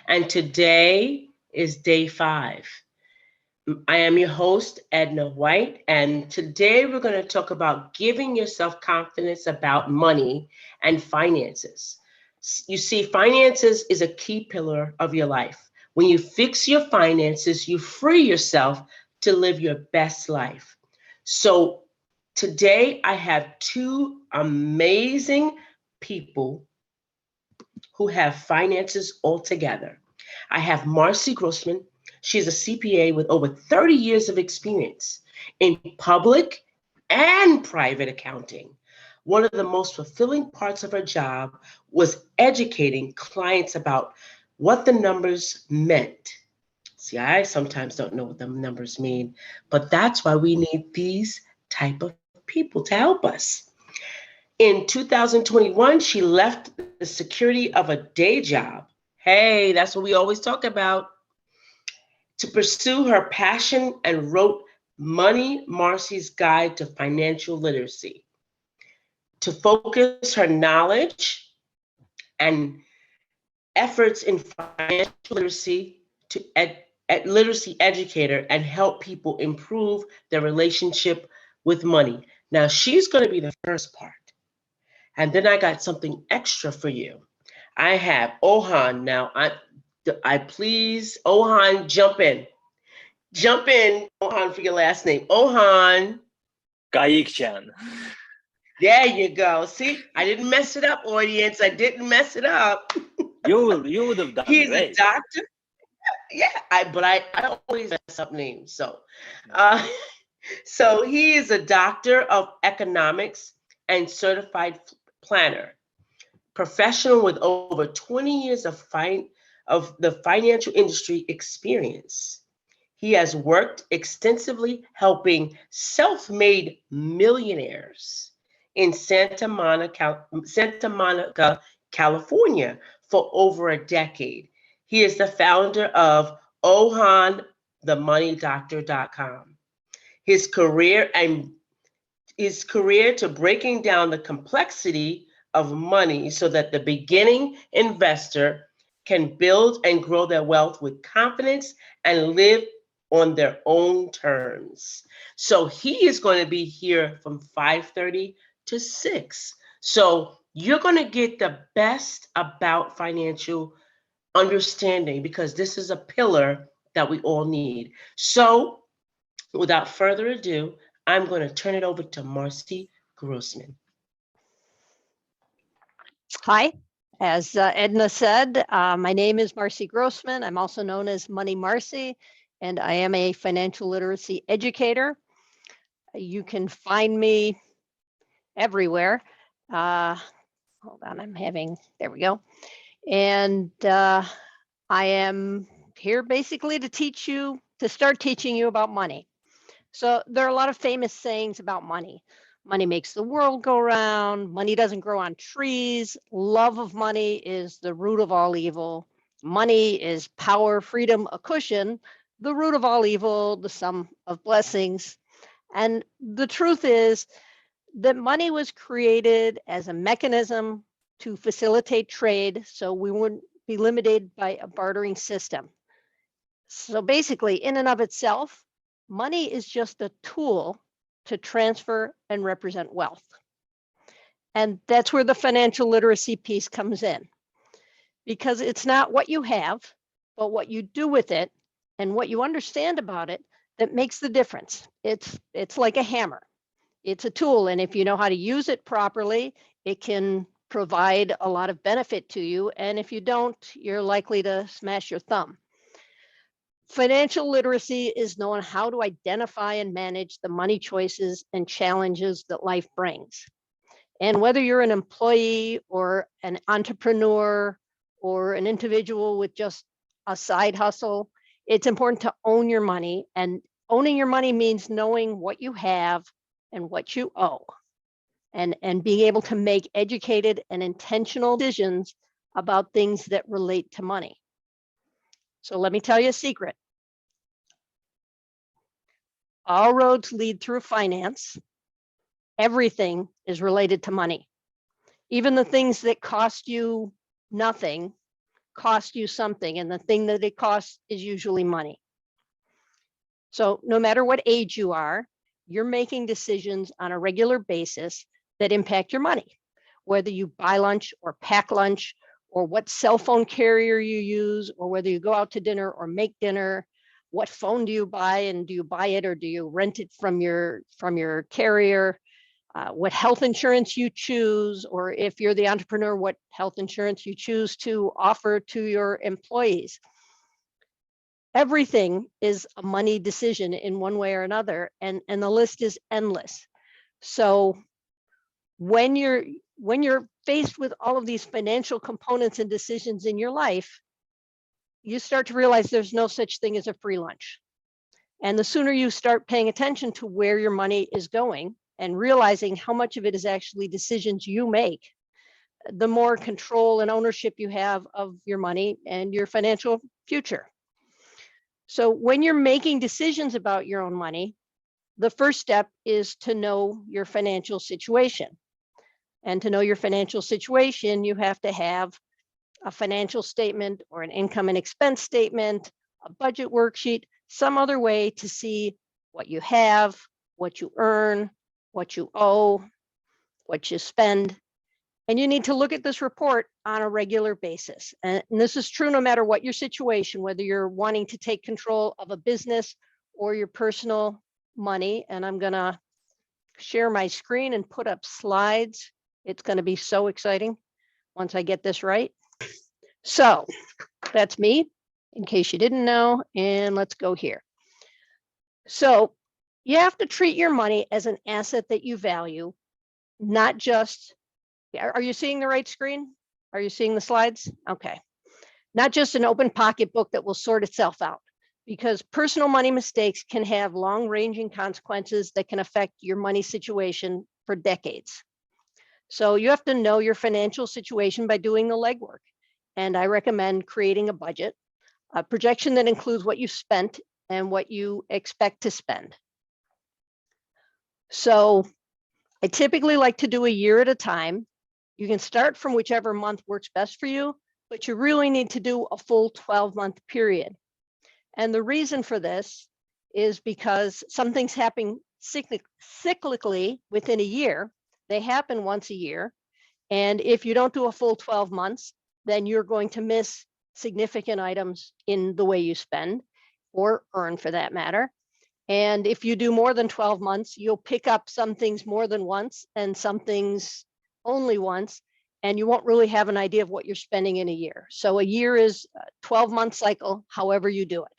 and today is day 5. I am your host, Edna White, and today we're going to talk about giving yourself confidence about money and finances. You see, finances is a key pillar of your life. When you fix your finances, you free yourself to live your best life. So today I have two amazing people who have finances all together. I have Marcy Grossman. She's a CPA with over 30 years of experience in public and private accounting. One of the most fulfilling parts of her job was educating clients about what the numbers meant. See, I sometimes don't know what the numbers mean, but that's why we need these type of people to help us. In 2021, she left the security of a day job. Hey, that's what we always talk about, to pursue her passion and wrote Money Marcy's Guide to Financial Literacy to focus her knowledge and efforts in financial literacy to literacy educator and help people improve their relationship with money. Now, she's going to be the first part. And then I got something extra for you. I have Ohan. Now, I please, Ohan, jump in. Jump in, Ohan, for your last name. Ohan. Gayikcan. There you go. See, I didn't mess it up, audience. I didn't mess it up. You would have done He's great. a doctor. Yeah, but I always mess up names. So he is a doctor of economics and certified planner, professional with over 20 years of the financial industry experience. He has worked extensively helping self-made millionaires in Santa Monica, California for over a decade. He is the founder of OhanTheMoneyDoctor.com. His career to breaking down the complexity of money so that the beginning investor can build and grow their wealth with confidence and live on their own terms. So he is going to be here from 5:30 to 6. So you're going to get the best about financial understanding because this is a pillar that we all need. So without further ado, I'm going to turn it over to Marcy Grossman. Hi, as Edna said, my name is Marcy Grossman. I'm also known as Money Marcy, and I am a financial literacy educator. You can find me everywhere. Hold on, there we go. And I am here basically to start teaching you about money. So there are a lot of famous sayings about money. Money makes the world go round. Money doesn't grow on trees. Love of money is the root of all evil. Money is power, freedom, a cushion. The root of all evil, the sum of blessings. And the truth is that money was created as a mechanism to facilitate trade so we wouldn't be limited by a bartering system. So basically, in and of itself, money is just a tool to transfer and represent wealth. And that's where the financial literacy piece comes in, because it's not what you have, but what you do with it and what you understand about it that makes the difference. It's like a hammer. It's a tool, and if you know how to use it properly, it can provide a lot of benefit to you. And if you don't, you're likely to smash your thumb. Financial literacy is knowing how to identify and manage the money choices and challenges that life brings. And whether you're an employee or an entrepreneur or an individual with just a side hustle, it's important to own your money. And owning your money means knowing what you have and what you owe, and being able to make educated and intentional decisions about things that relate to money. So let me tell you a secret. All roads lead through finance. Everything is related to money. Even the things that cost you nothing cost you something, and the thing that it costs is usually money. So no matter what age you are, you're making decisions on a regular basis that impact your money, whether you buy lunch or pack lunch, or what cell phone carrier you use, or whether you go out to dinner or make dinner. What phone do you buy, and do you buy it or do you rent it from your carrier? What health insurance you choose, or if you're the entrepreneur, what health insurance you choose to offer to your employees. Everything is a money decision in one way or another, and the list is endless. So when you're faced with all of these financial components and decisions in your life, you start to realize there's no such thing as a free lunch. And the sooner you start paying attention to where your money is going and realizing how much of it is actually decisions you make, the more control and ownership you have of your money and your financial future. So when you're making decisions about your own money, the first step is to know your financial situation. And to know your financial situation, you have to have a financial statement or an income and expense statement, a budget worksheet, some other way to see what you have, what you earn, what you owe, what you spend. And you need to look at this report on a regular basis. And this is true no matter what your situation, whether you're wanting to take control of a business or your personal money. And I'm going to share my screen and put up slides. It's going to be so exciting once I get this right. So that's me, in case you didn't know, and let's go here. So you have to treat your money as an asset that you value, not just, are you seeing the right screen? Are you seeing the slides? Okay. Not just an open pocketbook that will sort itself out, because personal money mistakes can have long-ranging consequences that can affect your money situation for decades. So you have to know your financial situation by doing the legwork. And I recommend creating a budget, a projection that includes what you've spent and what you expect to spend. So I typically like to do a year at a time. You can start from whichever month works best for you, but you really need to do a full 12-month period. And the reason for this is because some things happen cyclically within a year. They happen once a year. And if you don't do a full 12 months, then you're going to miss significant items in the way you spend or earn, for that matter. And if you do more than 12 months, you'll pick up some things more than once and some things only once, and you won't really have an idea of what you're spending in a year. So a year is a 12-month cycle, however you do it.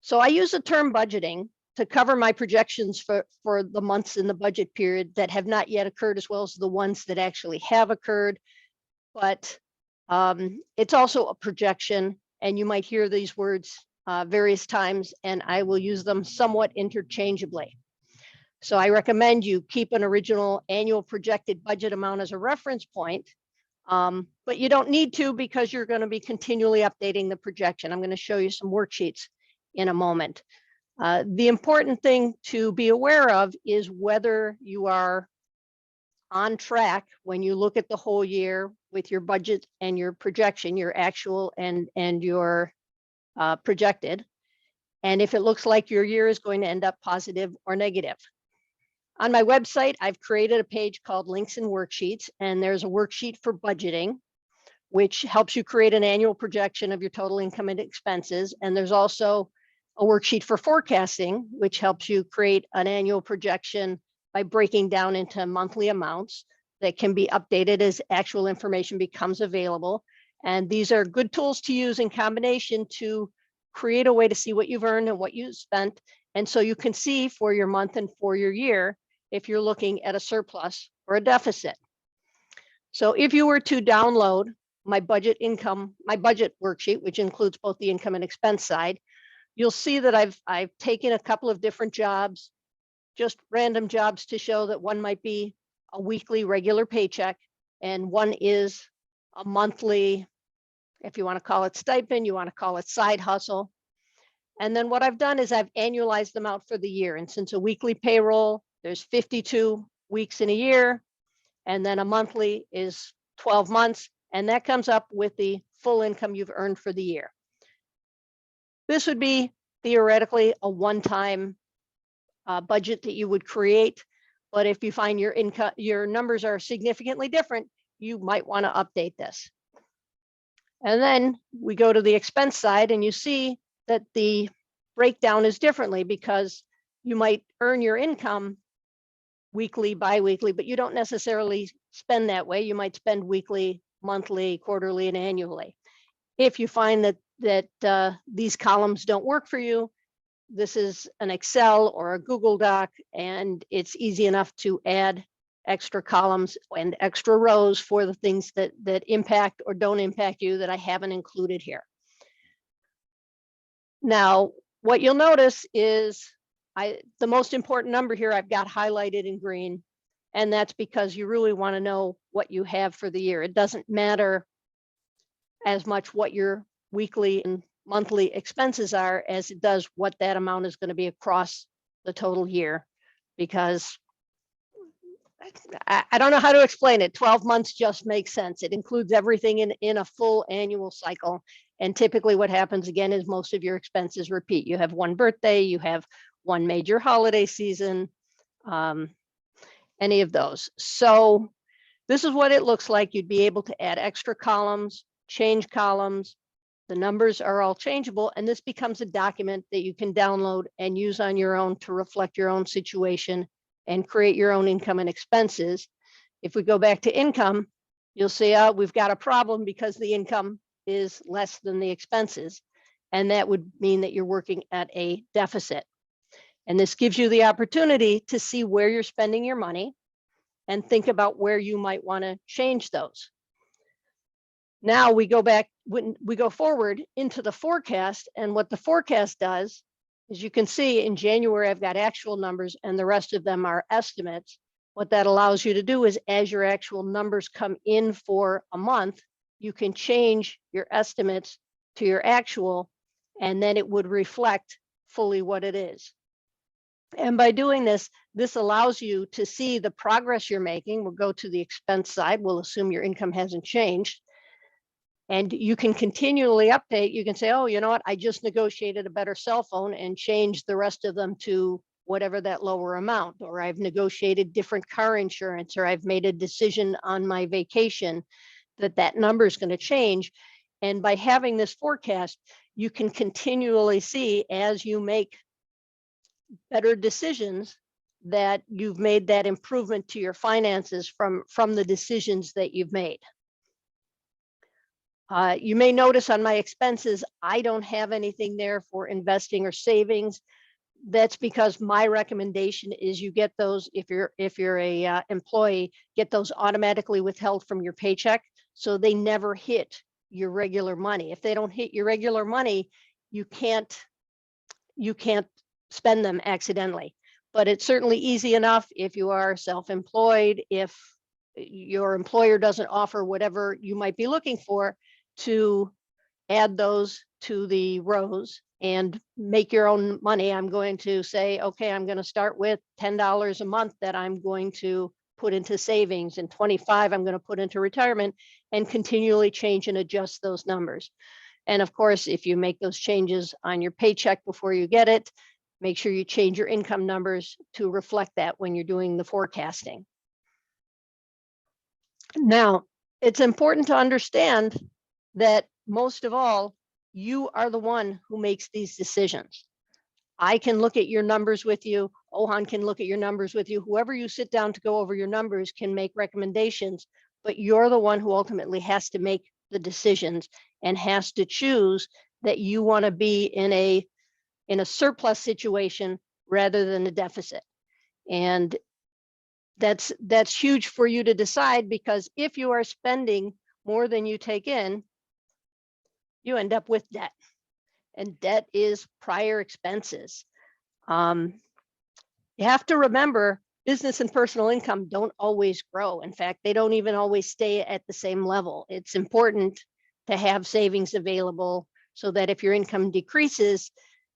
So I use the term budgeting to cover my projections for the months in the budget period that have not yet occurred, as well as the ones that actually have occurred. But it's also a projection, and you might hear these words various times, and I will use them somewhat interchangeably. So I recommend you keep an original annual projected budget amount as a reference point, but you don't need to, because you're going to be continually updating the projection. I'm going to show you some worksheets in a moment. The important thing to be aware of is whether you are on track when you look at the whole year with your budget and your projection, your actual and your projected, and if it looks like your year is going to end up positive or negative. On my website, I've created a page called Links and Worksheets, and there's a worksheet for budgeting, which helps you create an annual projection of your total income and expenses. And there's also a worksheet for forecasting, which helps you create an annual projection by breaking down into monthly amounts that can be updated as actual information becomes available. And these are good tools to use in combination to create a way to see what you've earned and what you spent. And so you can see for your month and for your year if you're looking at a surplus or a deficit. So if you were to download my budget worksheet, which includes both the income and expense side, you'll see that I've taken a couple of different jobs, just random jobs, to show that one might be a weekly regular paycheck and one is a monthly, if you want to call it stipend, you want to call it side hustle. And then what I've done is I've annualized them out for the year. And since a weekly payroll, there's 52 weeks in a year, and then a monthly is 12 months, and that comes up with the full income you've earned for the year. This would be theoretically a one-time budget that you would create, but if you find your income, your numbers are significantly different, you might want to update this. And then we go to the expense side, and you see that the breakdown is differently, because you might earn your income weekly, bi-weekly, but you don't necessarily spend that way. You might spend weekly, monthly, quarterly, and annually. If you find that these columns don't work for you, this is an Excel or a Google Doc, and it's easy enough to add extra columns and extra rows for the things that impact or don't impact you that I haven't included here. Now, what you'll notice is the most important number here I've got highlighted in green, and that's because you really want to know what you have for the year. It doesn't matter as much what your weekly and monthly expenses are as it does what that amount is going to be across the total year, because I don't know how to explain it. 12 months just makes sense. It includes everything in a full annual cycle. And typically what happens again is most of your expenses repeat. You have one birthday, you have one major holiday season, any of those. So this is what it looks like. You'd be able to add extra columns, change columns. The numbers are all changeable, and this becomes a document that you can download and use on your own to reflect your own situation and create your own income and expenses. If we go back to income, you'll see we've got a problem because the income is less than the expenses, and that would mean that you're working at a deficit. And this gives you the opportunity to see where you're spending your money and think about where you might want to change those. Now we go back, when we go forward into the forecast, and what the forecast does is, you can see in January, I've got actual numbers and the rest of them are estimates. What that allows you to do is, as your actual numbers come in for a month, you can change your estimates to your actual, and then it would reflect fully what it is. And by doing this, this allows you to see the progress you're making. We'll go to the expense side. We'll assume your income hasn't changed. And you can continually update. You can say, oh, you know what? I just negotiated a better cell phone and changed the rest of them to whatever that lower amount, or I've negotiated different car insurance, or I've made a decision on my vacation that number is going to change. And by having this forecast, you can continually see, as you make better decisions, that you've made that improvement to your finances from the decisions that you've made. You may notice on my expenses, I don't have anything there for investing or savings. That's because my recommendation is you get those, if you're a employee, get those automatically withheld from your paycheck, so they never hit your regular money. If they don't hit your regular money, you can't spend them accidentally. But it's certainly easy enough if you are self-employed, if your employer doesn't offer whatever you might be looking for, to add those to the rows and make your own money. I'm going to say, okay, I'm going to start with $10 a month that I'm going to put into savings, and 25 I'm going to put into retirement, and continually change and adjust those numbers. And of course, if you make those changes on your paycheck before you get it, make sure you change your income numbers to reflect that when you're doing the forecasting. Now, it's important to understand that most of all, you are the one who makes these decisions. I can look at your numbers with you. Ohan can look at your numbers with you. Whoever you sit down to go over your numbers can make recommendations, but you're the one who ultimately has to make the decisions and has to choose that you want to be in a surplus situation rather than a deficit. And that's huge for you to decide, because if you are spending more than you take in, you end up with debt, and debt is prior expenses. You have to remember, business and personal income don't always grow. In fact, they don't even always stay at the same level. It's important to have savings available so that if your income decreases,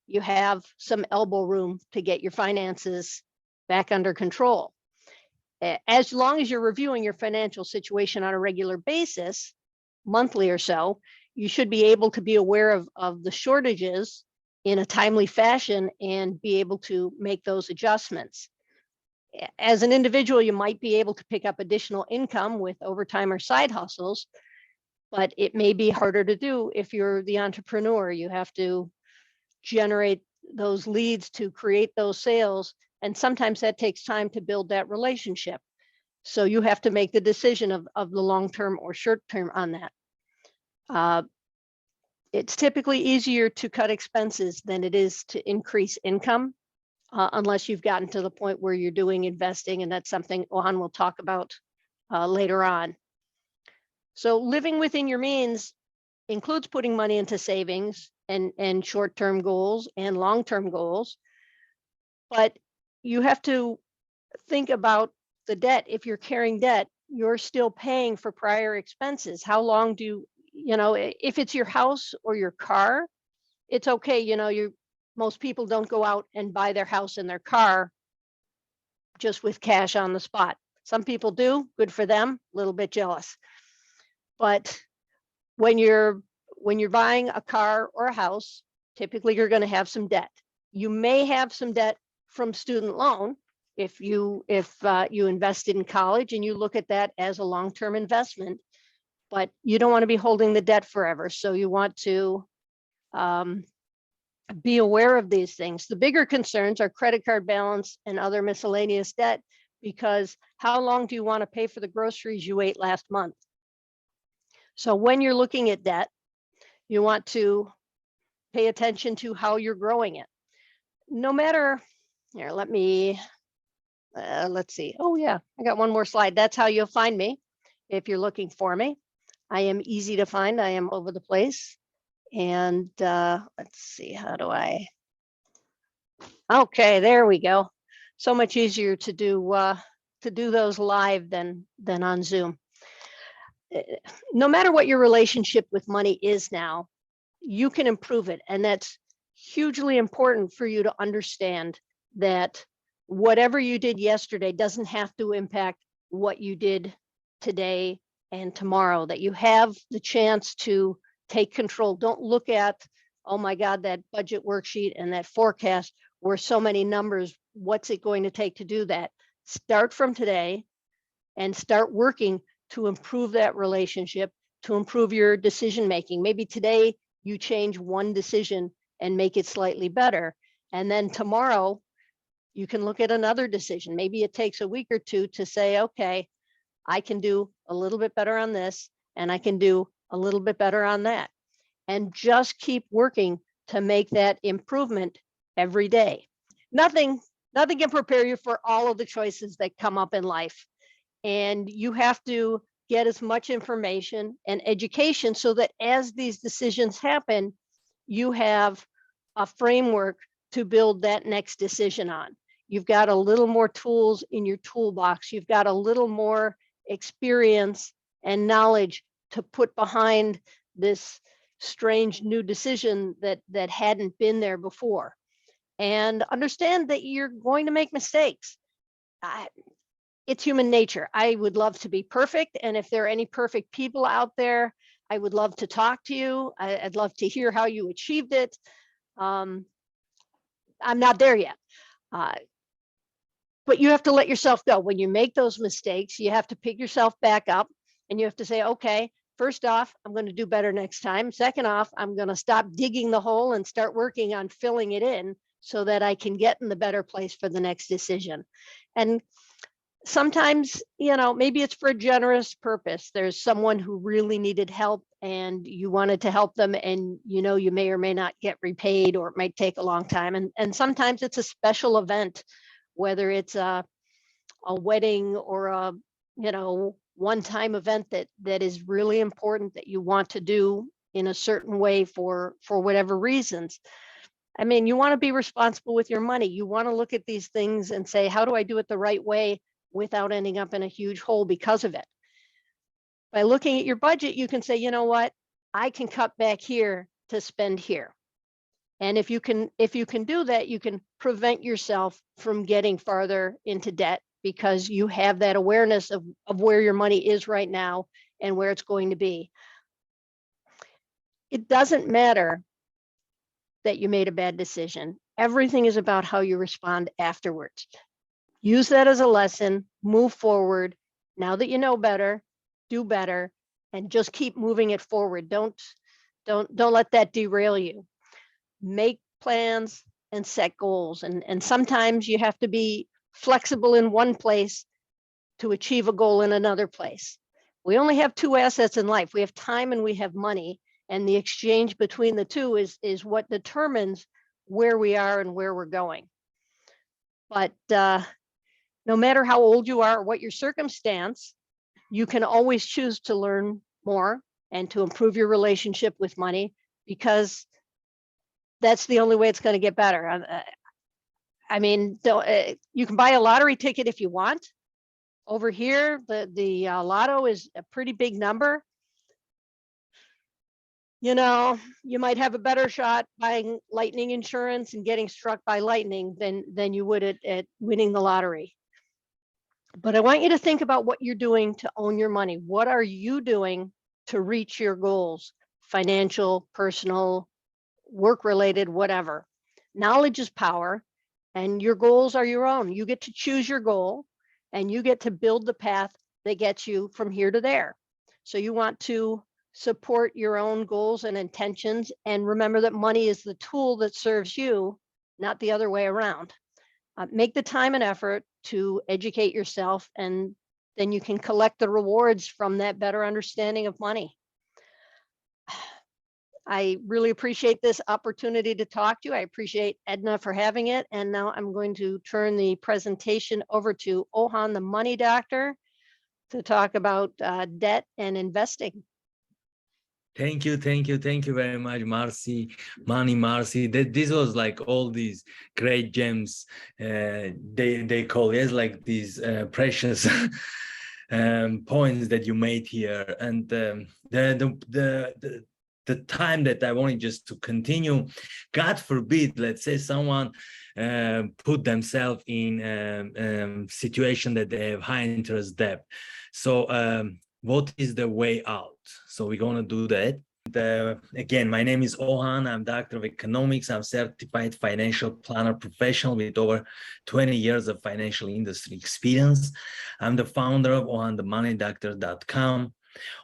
you have some elbow room to get your finances back under control. as long as you're reviewing your financial situation on a regular basis, monthly or so, you should be able to be aware of the shortages in a timely fashion and be able to make those adjustments. As an individual, you might be able to pick up additional income with overtime or side hustles, but it may be harder to do if you're the entrepreneur. You have to generate those leads to create those sales. And sometimes that takes time to build that relationship. So you have to make the decision of the long-term or short-term on that. It's typically easier to cut expenses than it is to increase income, unless you've gotten to the point where you're doing investing, and that's something Ohan will talk about later on. So living within your means includes putting money into savings and short-term goals and long-term goals, but you have to think about the debt. If you're carrying debt, you're still paying for prior expenses. How long do you know, if it's your house or your car, it's okay. You know, most people don't go out and buy their house and their car just with cash on the spot. Some people do, good for them, a little bit jealous. But when you're buying a car or a house, typically you're going to have some debt. You may have some debt from student loan if you invested in college and you look at that as a long-term investment, but you don't want to be holding the debt forever. So you want to be aware of these things. The bigger concerns are credit card balance and other miscellaneous debt, because how long do you want to pay for the groceries you ate last month? So when you're looking at debt, you want to pay attention to how you're growing it. No matter, here, let me, let's see. Oh yeah, I got one more slide. That's how you'll find me if you're looking for me. I am easy to find. I am over the place. And let's see, how do I? Okay, there we go. So much easier to do those live than on Zoom. No matter what your relationship with money is now, you can improve it. And that's hugely important for you to understand that whatever you did yesterday doesn't have to impact what you did today and tomorrow, that you have the chance to take control. Don't look at, oh my God, that budget worksheet and that forecast were so many numbers. What's it going to take to do that? Start from today and start working to improve that relationship, to improve your decision making. Maybe today you change one decision and make it slightly better. And then tomorrow you can look at another decision. Maybe it takes a week or two to say, okay, I can do a little bit better on this, and I can do a little bit better on that. And just keep working to make that improvement every day. Nothing can prepare you for all of the choices that come up in life. And you have to get as much information and education so that as these decisions happen, you have a framework to build that next decision on. You've got a little more tools in your toolbox. You've got a little more experience and knowledge to put behind this strange new decision that hadn't been there before. And understand that you're going to make mistakes. It's human nature. I would love to be perfect. And if there are any perfect people out there, I would love to talk to you. I'd love to hear how you achieved it. I'm not there yet. But you have to let yourself go. When you make those mistakes, you have to pick yourself back up and you have to say, okay, first off, I'm going to do better next time. Second off, I'm going to stop digging the hole and start working on filling it in so that I can get in the better place for the next decision. And sometimes, maybe it's for a generous purpose. There's someone who really needed help and you wanted to help them, and you may or may not get repaid, or it might take a long time. And sometimes it's a special event, whether it's a wedding or a one-time event that is really important that you want to do in a certain way for whatever reasons. I mean, you want to be responsible with your money. You want to look at these things and say, how do I do it the right way without ending up in a huge hole because of it? By looking at your budget, you can say, you know what, I can cut back here to spend here. And if you can do that, you can prevent yourself from getting farther into debt, because you have that awareness of where your money is right now and where it's going to be. It doesn't matter that you made a bad decision. Everything is about how you respond afterwards. Use that as a lesson, move forward. Now that you know better, do better, and just keep moving it forward. Don't let that derail you. Make plans and set goals. And sometimes you have to be flexible in one place to achieve a goal in another place. We only have two assets in life. We have time and we have money. And the exchange between the two is what determines where we are and where we're going. But no matter how old you are or what your circumstance, you can always choose to learn more and to improve your relationship with money, because that's the only way it's going to get better. I mean, you can buy a lottery ticket if you want. Over here, the lotto is a pretty big number. You know, you might have a better shot buying lightning insurance and getting struck by lightning than you would at winning the lottery. But I want you to think about what you're doing to own your money. What are you doing to reach your goals? Financial, personal, work-related, whatever. Knowledge is power, and your goals are your own. You get to choose your goal, and you get to build the path that gets you from here to there. So you want to support your own goals and intentions, and remember that money is the tool that serves you, not the other way around. Make the time and effort to educate yourself, and then you can collect the rewards from that better understanding of money. I really appreciate this opportunity to talk to you. I appreciate Edna for having it. And now I'm going to turn the presentation over to Ohan, the money doctor, to talk about debt and investing. Thank you very much, Marcy, Marcy. This was like all these great gems. They call it like these precious points that you made here, and the time that I wanted just to continue. God forbid, let's say someone put themselves in situation that they have high interest debt. So what is the way out? So we're going to do that. Again, my name is Ohan. I'm Doctor of Economics. I'm certified financial planner professional with over 20 years of financial industry experience. I'm the founder of OhanTheMoneyDoctor.com.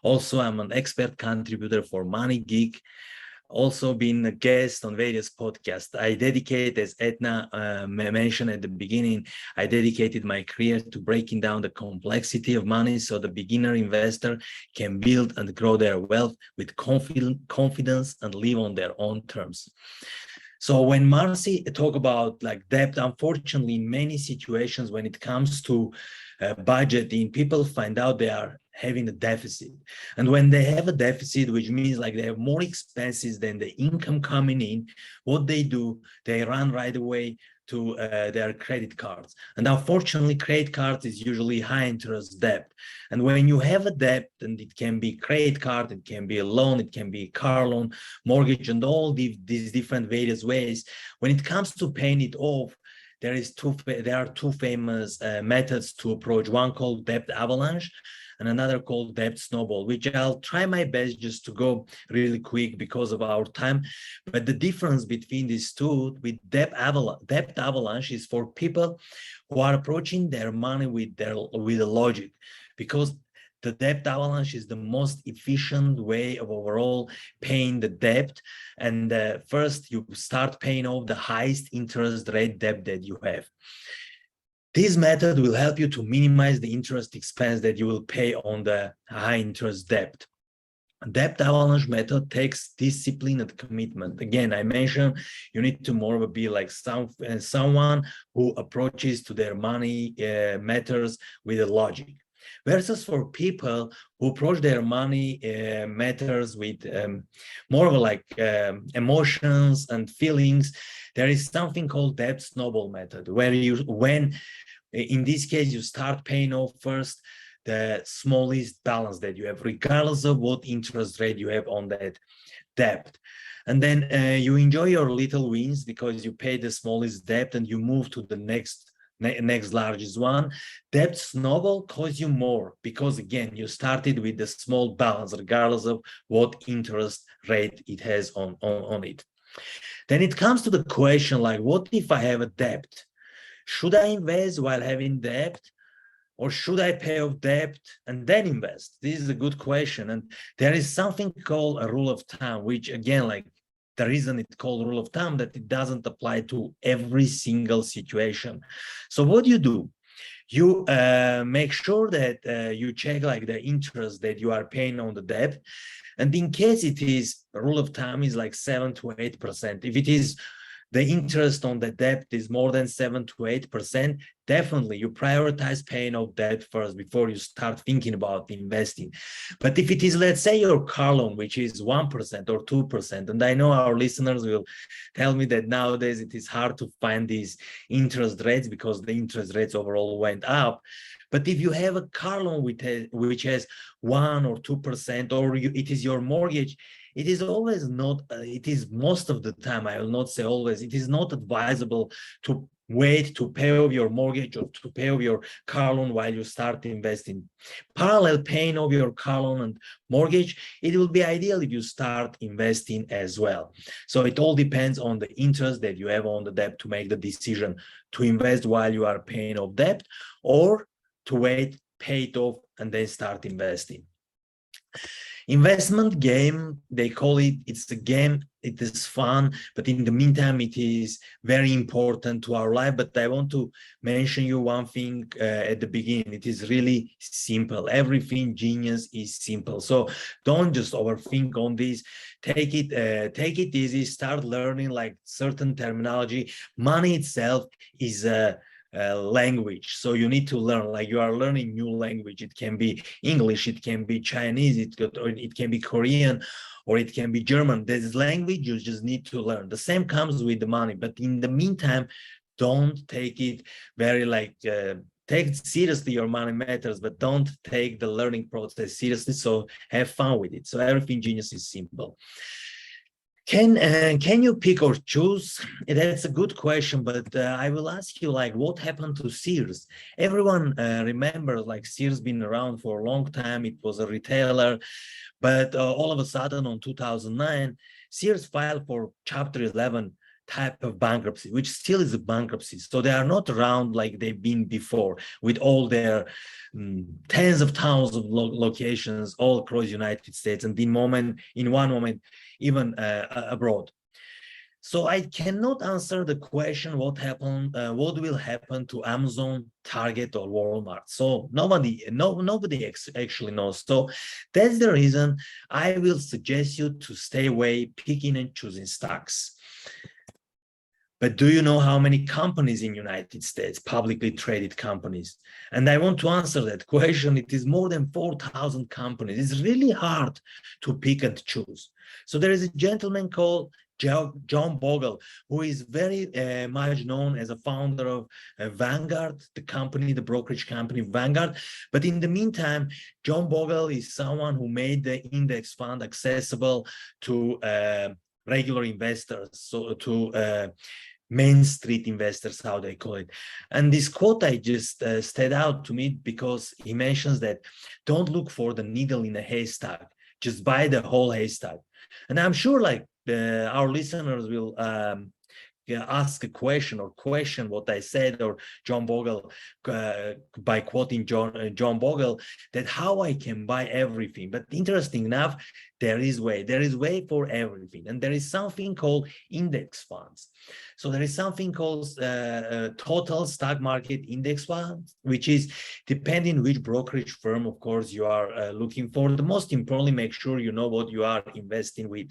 Also, I'm an expert contributor for Money Geek. Also been a guest on various podcasts. I dedicate, as Edna mentioned at the beginning, I dedicated my career to breaking down the complexity of money so the beginner investor can build and grow their wealth with confidence and live on their own terms. So when Marcy talk about like debt, unfortunately, in many situations when it comes to budgeting, people find out they are having a deficit. And when they have a deficit, which means like they have more expenses than the income coming in, what they do, they run right away to their credit cards. And unfortunately, credit cards is usually high interest debt. And when you have a debt, and it can be credit card, it can be a loan, it can be car loan, mortgage, and all these different various ways, when it comes to paying it off, there are two famous methods to approach. One called debt avalanche, and another called debt snowball, which I'll try my best just to go really quick because of our time. But the difference between these two, with debt avalanche, is for people who are approaching their money with a logic, because the debt avalanche is the most efficient way of overall paying the debt. And first, you start paying off the highest interest rate debt that you have. This method will help you to minimize the interest expense that you will pay on the high interest debt. Debt avalanche method takes discipline and commitment. Again, I mentioned you need to more be like someone who approaches to their money matters with a logic. Versus for people who approach their money matters with more of like emotions and feelings, there is something called debt snowball method, where in this case, you start paying off first the smallest balance that you have, regardless of what interest rate you have on that debt. And then you enjoy your little wins because you pay the smallest debt and you move to the next next largest one. Debt snowball costs you more because again, you started with a small balance regardless of what interest rate it has on it. Then it comes to the question like, what if I have a debt? Should I invest while having debt? Or should I pay off debt and then invest? This is a good question. And there is something called a rule of thumb, which again, like the reason it's called rule of thumb, that it doesn't apply to every single situation. So what do? You make sure that you check like the interest that you are paying on the debt. And in case it is, a rule of thumb is like 7 to 8%. If it is the interest on the debt is more than 7 to 8%, definitely you prioritize paying off debt first before you start thinking about investing. But if it is, let's say, your car loan, which is 1% or 2%, and I know our listeners will tell me that nowadays it is hard to find these interest rates because the interest rates overall went up. But if you have a car loan which has 1 or 2%, or it is your mortgage, it is always not, it is most of the time, I will not say always, it is not advisable to wait to pay off your mortgage or to pay off your car loan while you start investing. Parallel paying off your car loan and mortgage, it will be ideal if you start investing as well. So it all depends on the interest that you have on the debt to make the decision to invest while you are paying off debt, or to wait, pay it off, and then start investing. Investment game, they call it, it's a game, it is fun, but in the meantime, it is very important to our life. But I want to mention you one thing at the beginning. It is really simple. Everything genius is simple. So don't just overthink on this. Take it easy, start learning like certain terminology. Money itself is a language, so you need to learn, like you are learning new language. It can be English, it can be Chinese, it can be Korean, or it can be German. This language you just need to learn. The same comes with the money, but in the meantime, don't take it very like take seriously your money matters, but don't take the learning process seriously. So have fun with it. So everything genius is simple. Can you pick or choose? That's a good question, but I will ask you, like, what happened to Sears? Everyone remembers, like, Sears been around for a long time. It was a retailer, but all of a sudden, on 2009, Sears filed for Chapter 11 type of bankruptcy, which still is a bankruptcy. So they are not around like they've been before, with all their tens of thousands of locations all across the United States, and in one moment, even abroad. So I cannot answer the question what will happen to Amazon, Target, or Walmart. So nobody actually knows. So that's the reason I will suggest you to stay away picking and choosing stocks. But do you know how many companies in the United States, publicly traded companies? And I want to answer that question. It is more than 4,000 companies. It's really hard to pick and choose. So there is a gentleman called John Bogle, who is very much known as a founder of Vanguard, the company, the brokerage company Vanguard. But in the meantime, John Bogle is someone who made the index fund accessible to regular investors, so to Main Street investors, how they call it. And this quote I just stood out to me because he mentions that don't look for the needle in a haystack, just buy the whole haystack. And I'm sure like our listeners will ask a question or question what I said, or John Bogle, by quoting John Bogle, that how I can buy everything. But interesting enough, there is way for everything. And there is something called index funds. So there is something called total stock market index funds, which is depending which brokerage firm, of course, you are looking for. The most importantly, make sure you know what you are investing with.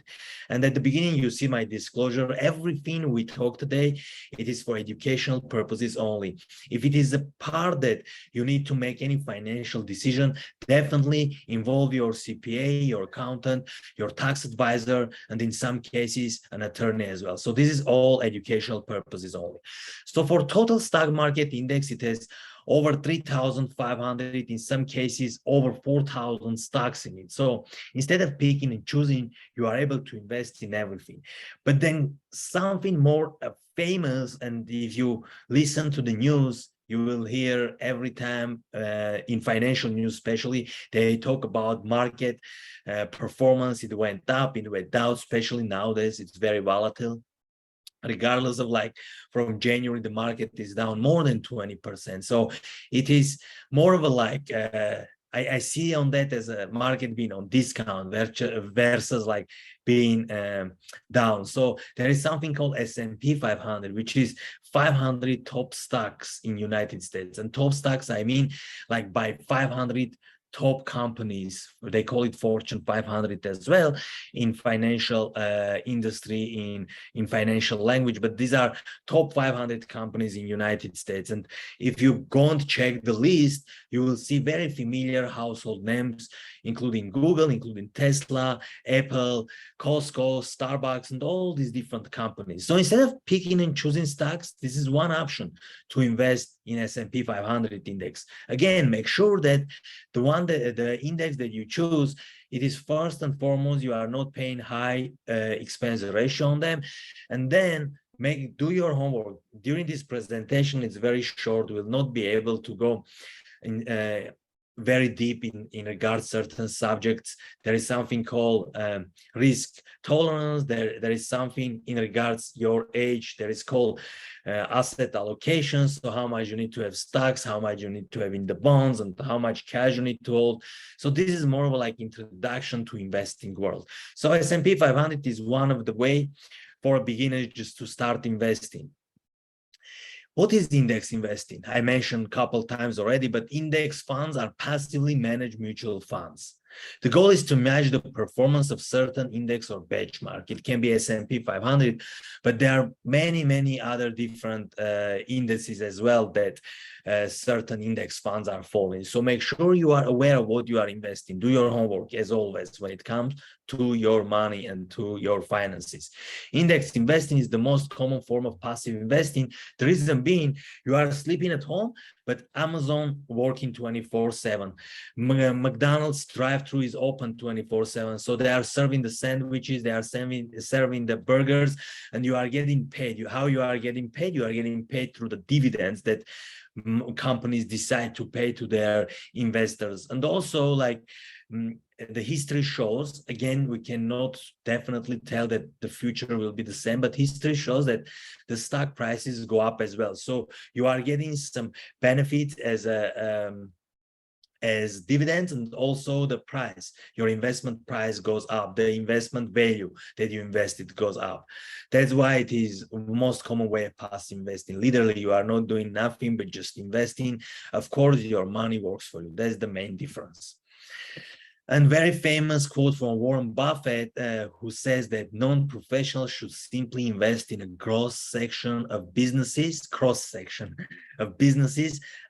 And at the beginning, you see my disclosure. Everything we talk today, it is for educational purposes only. If it is a part that you need to make any financial decision, definitely involve your CPA, your accountant, your tax advisor, and in some cases, an attorney as well. So this is all educational purposes only. So for total stock market index, it has over 3,500, in some cases over 4,000 stocks in it. So instead of picking and choosing, you are able to invest in everything. But then something more famous, and if you listen to the news, You will hear every time in financial news, especially, they talk about market performance. It went up, it went down, especially nowadays, it's very volatile. Regardless of, like, from January, the market is down more than 20%. So it is more of a, like, I see on that as a market being on discount versus like being down. So there is something called S&P 500, which is 500 top stocks in United States. And top stocks, I mean, like, by 500 top companies. They call it Fortune 500 as well in financial industry, in financial language, but these are top 500 companies in United States. And if you go and check the list, you will see very familiar household names, including Google, including Tesla, Apple, Costco, Starbucks, and all these different companies. So instead of picking and choosing stocks, this is one option to invest in S&P 500 index. Again, make sure that the index that you choose, it is first and foremost, you are not paying high expense ratio on them. And then do your homework. During this presentation, it's very short. We'll not be able to go in very deep in regards certain subjects. There is something called risk tolerance. There is something in regards your age. There is called asset allocation. So how much you need to have stocks, how much you need to have in the bonds, and how much cash you need to hold. So this is more of a, like, introduction to investing world. So S&P 500 is one of the way for a beginner just to start investing. What is index investing? I mentioned a couple times already, but index funds are passively managed mutual funds. The goal is to match the performance of certain index or benchmark. It can be S&P 500, but there are many other different indices as well that certain index funds are following. So make sure you are aware of what you are investing. Do your homework, as always, when it comes to your money and to your finances. Index investing is the most common form of passive investing. The reason being, you are sleeping at home, but Amazon working 24/7. McDonald's drive-through is open 24/7. So they are serving the sandwiches, they are serving the burgers, and you are getting paid. How you are getting paid? You are getting paid through the dividends that companies decide to pay to their investors. And also, like, the history shows, again, we cannot definitely tell that the future will be the same, but history shows that the stock prices go up as well. So you are getting some benefits as dividends, and also the price, your investment price goes up, the investment value that you invested goes up. That's why it is the most common way of passive investing. Literally, you are not doing nothing but just investing. Of course, your money works for you. That's the main difference. And very famous quote from Warren Buffett, who says that non-professionals should simply invest in a cross-section of businesses,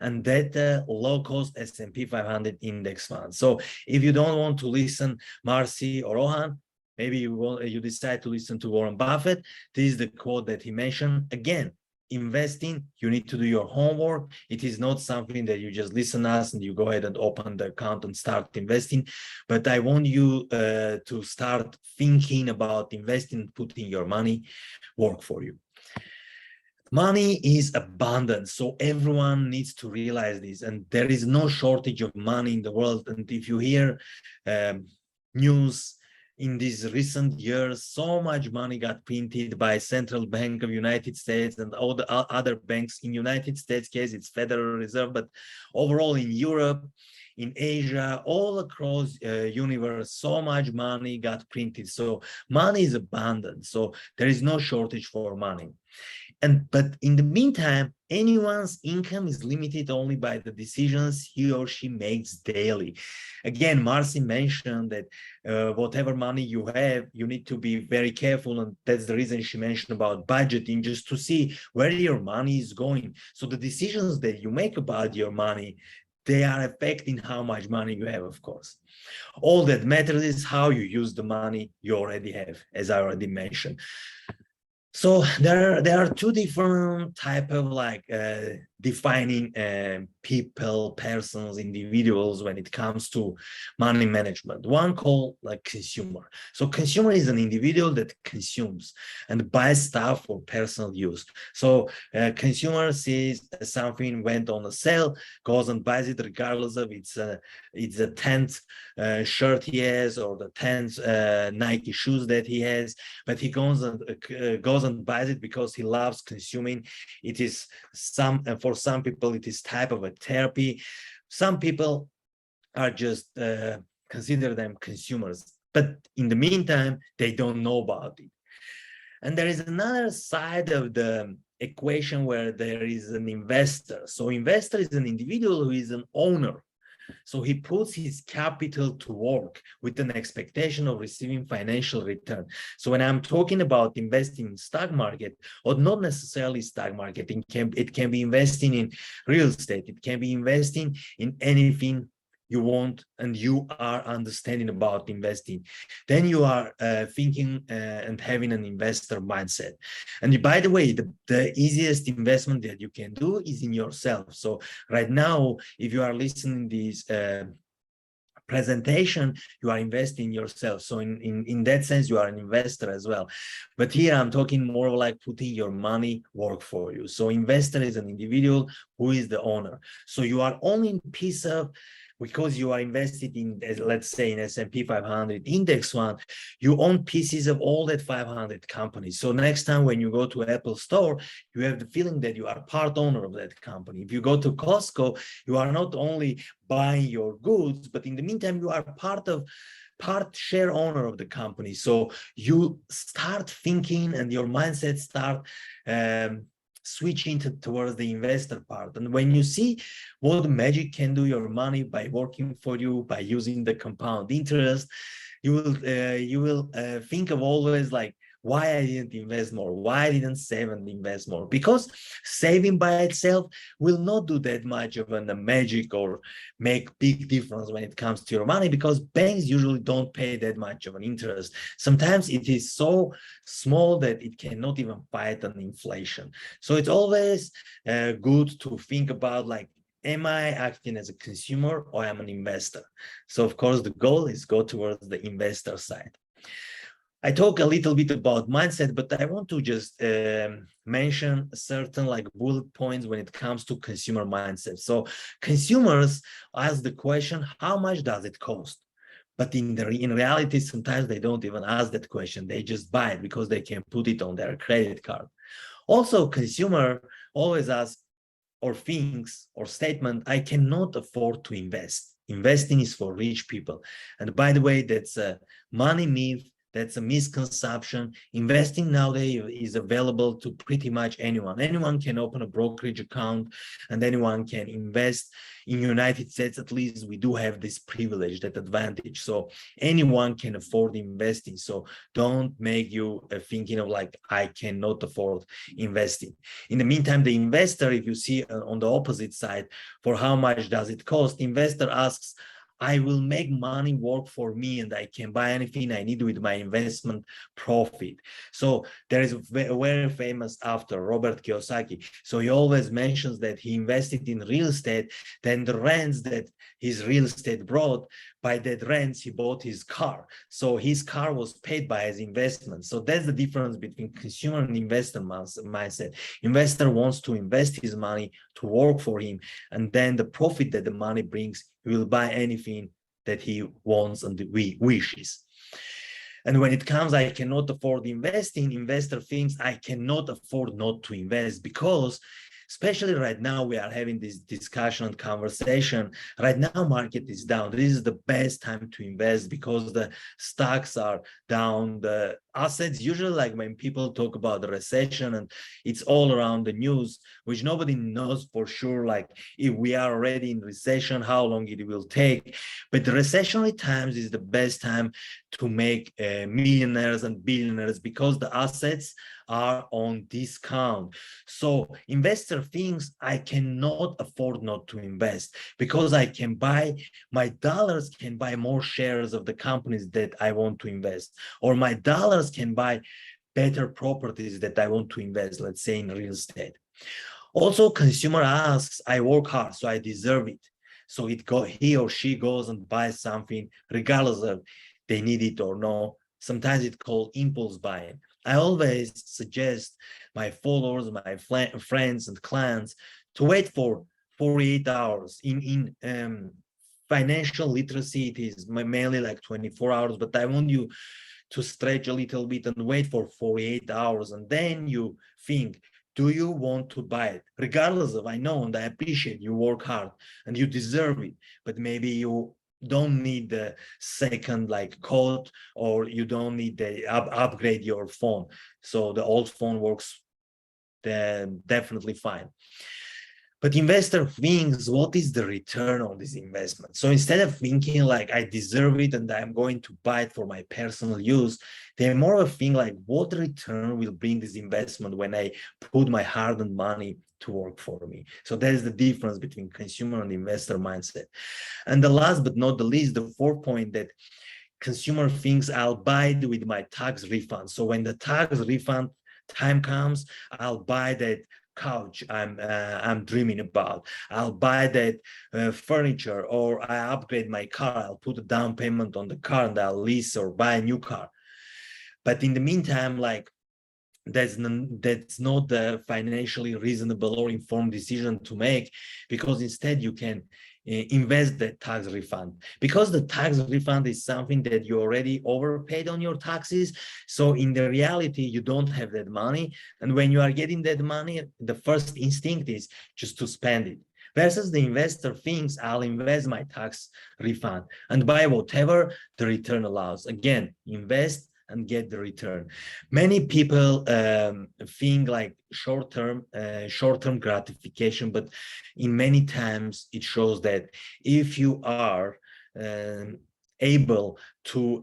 and that low-cost S&P 500 index funds. So if you don't want to listen Marcy or Ohan, maybe you decide to listen to Warren Buffett. This is the quote that he mentioned. Again, investing, you need to do your homework. It is not something that you just listen to us and you go ahead and open the account and start investing. But I want you to start thinking about investing, putting your money work for you. Money is abundant, so everyone needs to realize this, and there is no shortage of money in the world. And if you hear news in these recent years, so much money got printed by Central Bank of United States and all the other banks. In United States case, it's Federal Reserve, but overall in Europe, in Asia, all across universe, so much money got printed. So money is abundant, so there is no shortage for money. But in the meantime, anyone's income is limited only by the decisions he or she makes daily. Again, Marcy mentioned that whatever money you have, you need to be very careful. And that's the reason she mentioned about budgeting, just to see where your money is going. So the decisions that you make about your money, they are affecting how much money you have, of course. All that matters is how you use the money you already have, as I already mentioned. So there are two different type of like defining people, persons, individuals when it comes to money management. One called like consumer. So consumer is an individual that consumes and buys stuff for personal use. So consumer sees something went on a sale, goes and buys it regardless of it's a 10th shirt he has or the 10th Nike shoes that he has, but he goes and buys it because he loves consuming. It is for some people it is type of a therapy. Some people are just consider them consumers, but in the meantime they don't know about it. And there is another side of the equation where there is an investor. So investor is an individual who is an owner. So he puts his capital to work with an expectation of receiving financial return. So when I'm talking about investing in stock market, or not necessarily stock market, it can be investing in real estate, it can be investing in anything you want and you are understanding about investing, then you are thinking and having an investor mindset. And by the way, the easiest investment that you can do is in yourself. So right now, if you are listening this presentation, you are investing in yourself. So in that sense, you are an investor as well. But here I'm talking more like putting your money work for you. So investor is an individual who is the owner. So you are owning piece of, because you are invested in, let's say, in S&P 500 index fund, you own pieces of all that 500 companies. So next time when you go to Apple store, you have the feeling that you are part owner of that company. If you go to Costco, you are not only buying your goods, but in the meantime, you are part share owner of the company. So you start thinking and your mindset start switching towards the investor part. And when you see what magic can do your money by working for you, by using the compound interest, you will think of always like, why I didn't invest more, why I didn't save and invest more, because saving by itself will not do that much of a magic or make big difference when it comes to your money, because banks usually don't pay that much of an interest. Sometimes it is so small that it cannot even fight an inflation. So it's always good to think about like, am I acting as a consumer or am I an investor? So of course the goal is go towards the investor side. I talk a little bit about mindset, but I want to just mention certain like bullet points when it comes to consumer mindset. So consumers ask the question, how much does it cost? But in reality, sometimes they don't even ask that question. They just buy it because they can put it on their credit card. Also, consumer always asks or thinks or statement, I cannot afford to invest. Investing is for rich people. And by the way, that's a money myth. That's a misconception. Investing nowadays is available to pretty much anyone. Anyone can open a brokerage account and anyone can invest. In the United States, at least, we do have this privilege, that advantage. So anyone can afford investing. So don't make you thinking of like, I cannot afford investing. In the meantime, the investor, if you see on the opposite side, for how much does it cost? Investor asks, I will make money work for me and I can buy anything I need with my investment profit. So there is a very famous author, Robert Kiyosaki. So he always mentions that he invested in real estate, then the rents that his real estate brought, by that rents, he bought his car. So his car was paid by his investment. So that's the difference between consumer and investor mindset. Investor wants to invest his money to work for him, and then the profit that the money brings, he will buy anything that he wants and wishes. And when it comes, I cannot afford investing, investor thinks I cannot afford not to invest, because especially right now, we are having this discussion and conversation. Right now, market is down. This is the best time to invest because the stocks are down. The assets, usually like when people talk about the recession and it's all around the news, which nobody knows for sure, like if we are already in recession, how long it will take. But the recessionary times is the best time to make millionaires and billionaires, because the assets are on discount. So investor thinks I cannot afford not to invest, because I can buy, my dollars can buy more shares of the companies that I want to invest, or my dollars can buy better properties that I want to invest, let's say in real estate. Also, consumer asks, I work hard, so I deserve it. So he or she goes and buys something regardless of they need it or no. Sometimes it's called impulse buying. I always suggest my followers, my friends and clients to wait for 48 hours. In financial literacy, it is mainly like 24 hours, but I want you to stretch a little bit and wait for 48 hours. And then you think, do you want to buy it? Regardless of, I know and I appreciate you work hard and you deserve it, but maybe you don't need the second like coat, or you don't need the upgrade your phone. So the old phone works definitely fine. But investor thinks, what is the return on this investment? So instead of thinking like I deserve it and I'm going to buy it for my personal use, they're more of a thing like, what return will bring this investment when I put my hard-earned money to work for me? So that is the difference between consumer and investor mindset. And the last but not the least, the fourth point, that consumer thinks I'll buy it with my tax refund. So when the tax refund time comes, I'll buy that couch I'm dreaming about. I'll buy that furniture, or I upgrade my car. I'll put a down payment on the car and I'll lease or buy a new car. But in the meantime, like that's not the financially reasonable or informed decision to make, because instead you can invest that tax refund, because the tax refund is something that you already overpaid on your taxes. So in the reality, you don't have that money. And when you are getting that money, the first instinct is just to spend it. Versus the investor thinks, I'll invest my tax refund and buy whatever the return allows. Again, invest and get the return. Many people think like short-term gratification, but in many times it shows that if you are able to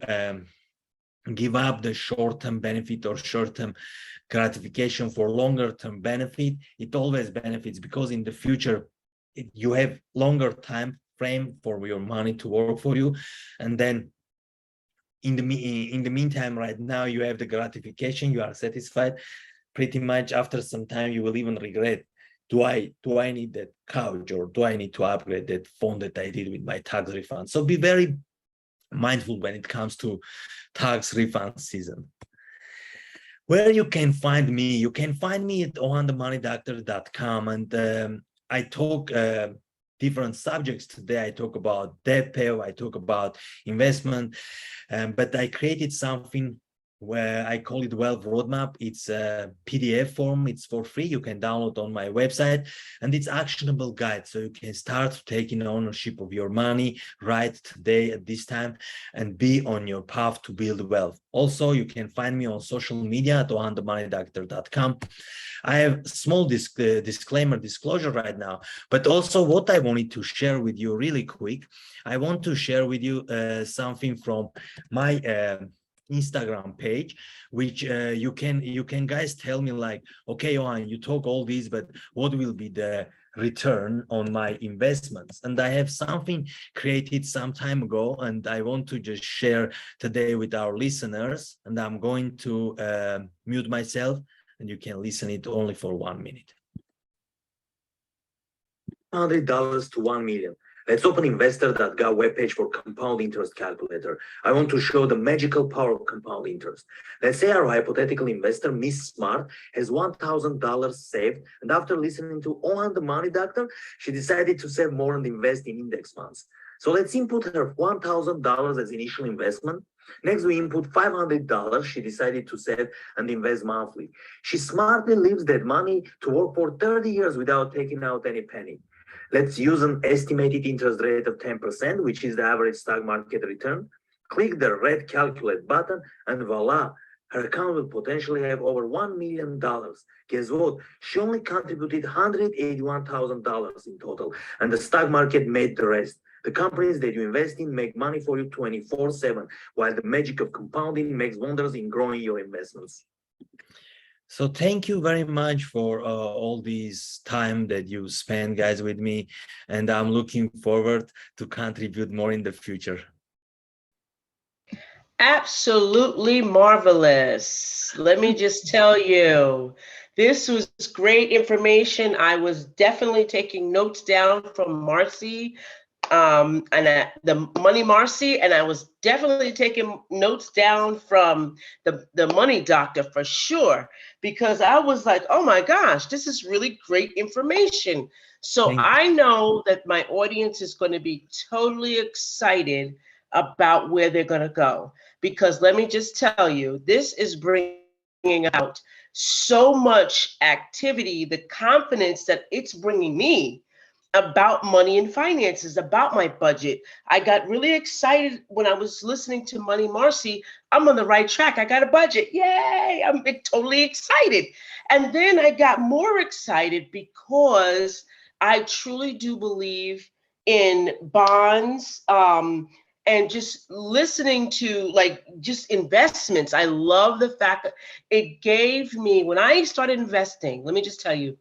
give up the short-term benefit or short-term gratification for longer-term benefit, it always benefits, because in the future you have longer time frame for your money to work for you. And then in the meantime, right now you have the gratification, you are satisfied. Pretty much after some time you will even regret, do I need that couch, or do I need to upgrade that phone that I did with my tax refund? So be very mindful when it comes to tax refund season. Where you can find me, you can find me at ohanthemoneydoctor.com, and I talk different subjects today. I talk about debt payoff, I talk about investment, but I created something where I call it Wealth Roadmap. It's a PDF form. It's for free. You can download on my website, and it's actionable guide. So you can start taking ownership of your money right today at this time and be on your path to build wealth. Also, you can find me on social media at ohanthemoneydoctor.com. I have small disclosure right now, but also what I wanted to share with you really quick. I want to share with you something from my Instagram page, which you can guys tell me like, okay, Ohan, you talk all these, but what will be the return on my investments? And I have something created some time ago, and I want to just share today with our listeners. And I'm going to mute myself, and you can listen it only for 1 minute. $100 to 1 million. Let's open investor.gov webpage for compound interest calculator. I want to show the magical power of compound interest. Let's say our hypothetical investor, Miss Smart, has $1,000 saved, and after listening to Ohan the Money Doctor, she decided to save more and invest in index funds. So let's input her $1,000 as initial investment. Next, we input $500 she decided to save and invest monthly. She smartly leaves that money to work for 30 years without taking out any penny. Let's use an estimated interest rate of 10%, which is the average stock market return. Click the red calculate button, and voila, her account will potentially have over $1 million. Guess what? She only contributed $181,000 in total, and the stock market made the rest. The companies that you invest in make money for you 24/7, while the magic of compounding makes wonders in growing your investments. So thank you very much for all this time that you spend, guys, with me. And I'm looking forward to contribute more in the future. Absolutely marvelous. let me just tell you, this was great information. I was definitely taking notes down from Marcy, the Money Marcy, and I was definitely taking notes down from the Money Doctor for sure, because I was like, oh my gosh, this is really great information. So Thank you. I know that my audience is going to be totally excited about where they're going to go, because let me just tell you, this is bringing out so much activity, the confidence that it's bringing me about money and finances, about my budget. I got really excited when I was listening to Money Marcy. I'm on the right track. I got a budget. Yay! I'm totally excited. And then I got more excited because I truly do believe in bonds, and just listening to like just investments. I love the fact that it gave me, when I started investing, let me just tell you,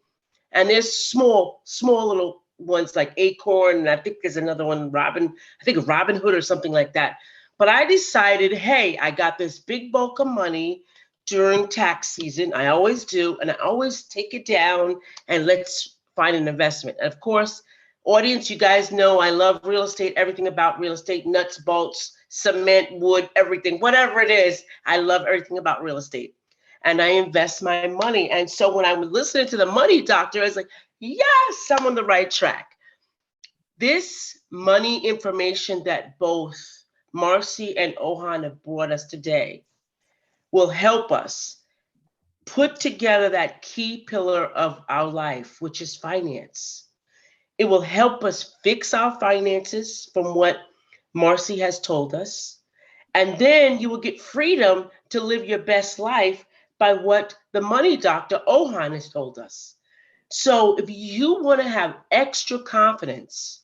and there's small little ones like Acorn, and I think there's another one, I think Robin Hood or something like that. But I decided, hey, I got this big bulk of money during tax season. I always do, and I always take it down and let's find an investment. And of course, audience, you guys know I love real estate, everything about real estate, nuts, bolts, cement, wood, everything, whatever it is. I love everything about real estate. And I invest my money. And so when I was listening to the Money Doctor, I was like, yes, I'm on the right track. This money information that both Marcy and Ohan have brought us today will help us put together that key pillar of our life, which is finance. It will help us fix our finances from what Marcy has told us. And then you will get freedom to live your best life by what the Money Doctor Ohan has told us. So if you want to have extra confidence,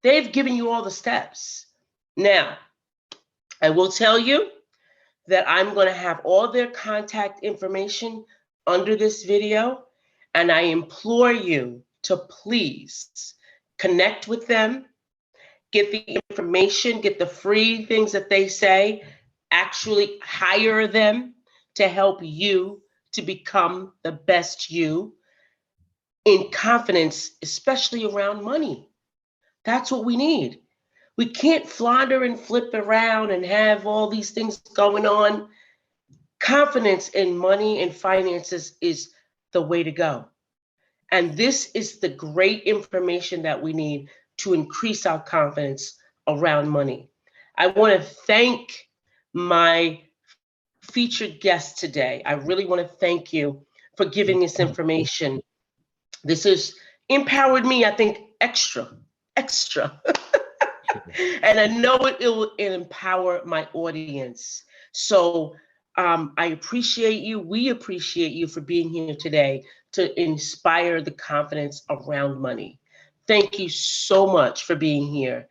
they've given you all the steps. Now, I will tell you that I'm going to have all their contact information under this video, and I implore you to please connect with them, get the information, get the free things that they say, actually hire them to help you to become the best you in confidence, especially around money. That's what we need. We can't flounder and flip around and have all these things going on. Confidence in money and finances is the way to go. And this is the great information that we need to increase our confidence around money. I want to thank my featured guest today. I really want to thank you for giving this information. This has empowered me, I think, extra. And I know it will empower my audience. So I appreciate you. We appreciate you for being here today to inspire the confidence around money. Thank you so much for being here.